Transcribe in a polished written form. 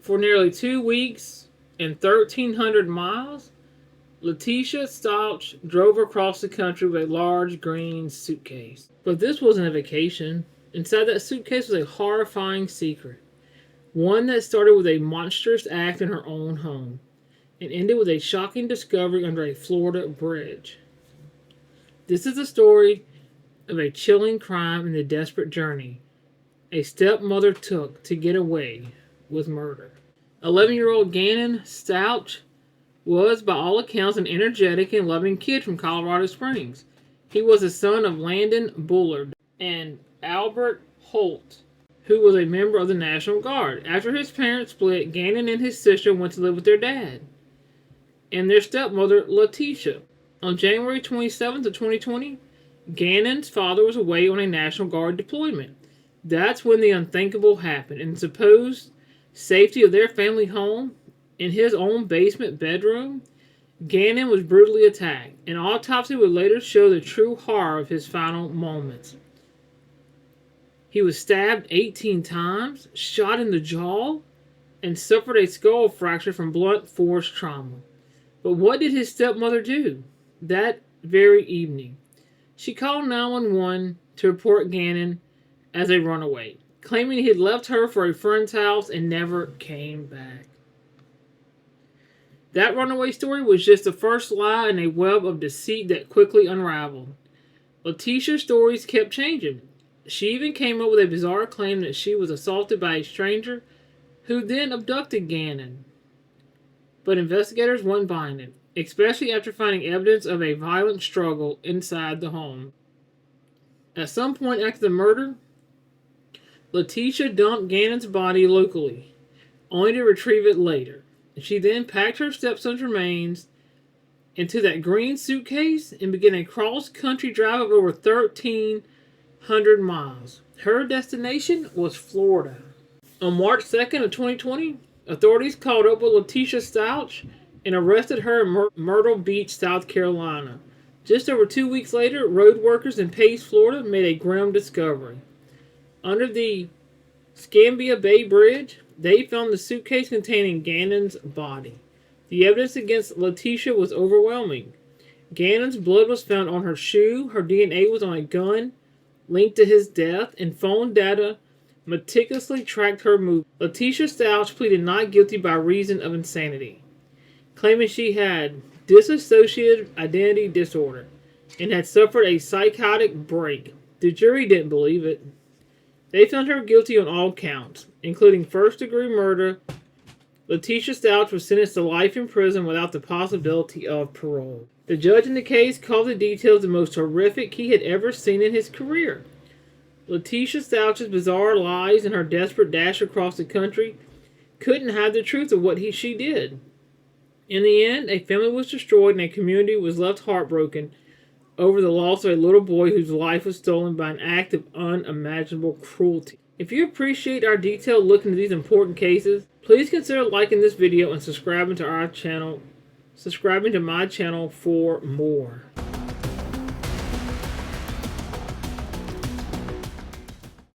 For nearly 2 weeks and 1,300 miles, Letitia Stotts drove across the country with a large green suitcase. But this wasn't a vacation. Inside that suitcase was a horrifying secret. One that started with a monstrous act in her own home and ended with a shocking discovery under a Florida bridge. This is the story of a chilling crime and the desperate journey a stepmother took to get away with murder. 11-year-old Gannon Stauch was, by all accounts, an energetic and loving kid from Colorado Springs. He was the son of Landon Bullard and Albert Holt, who was a member of the National Guard. After his parents split, Gannon and his sister went to live with their dad and their stepmother, Leticia. On January 27th of 2020, Gannon's father was away on a National Guard deployment. That's when the unthinkable happened. In the supposed safety of their family home, in his own basement bedroom, Gannon was brutally attacked. An autopsy would later show the true horror of his final moments. He was stabbed 18 times, shot in the jaw, and suffered a skull fracture from blunt force trauma. But what did his stepmother do that very evening? She called 911 to report Gannon as a runaway, claiming he had left her for a friend's house and never came back. That runaway story was just the first lie in a web of deceit that quickly unraveled. Letitia's stories kept changing. She even came up with a bizarre claim that she was assaulted by a stranger who then abducted Gannon. But investigators weren't buying it, especially after finding evidence of a violent struggle inside the home. At some point after the murder, Leticia dumped Gannon's body locally, only to retrieve it later. She then packed her stepson's remains into that green suitcase and began a cross-country drive of over 1,300 miles. Her destination was Florida. On March 2nd of 2020, authorities called up with Letitia Stotts and arrested her in Myrtle Beach, South Carolina. Just over 2 weeks later, road workers in Pace, Florida made a grim discovery. Under the Scambia Bay Bridge, they found the suitcase containing Gannon's body. The evidence against Leticia was overwhelming. Gannon's blood was found on her shoe, her DNA was on a gun linked to his death, and phone data meticulously tracked her movements. Letitia Stauch pleaded not guilty by reason of insanity, claiming she had dissociative identity disorder and had suffered a psychotic break. The jury didn't believe it. They found her guilty on all counts, including first-degree murder. Letitia Stotts was sentenced to life in prison without the possibility of parole. The judge in the case called the details the most horrific he had ever seen in his career. Letitia Stouch's bizarre lies and her desperate dash across the country couldn't hide the truth of what she did. In the end, a family was destroyed and a community was left heartbroken over the loss of a little boy whose life was stolen by an act of unimaginable cruelty. If you appreciate our detailed look into these important cases, please consider liking this video and subscribing to my channel for more.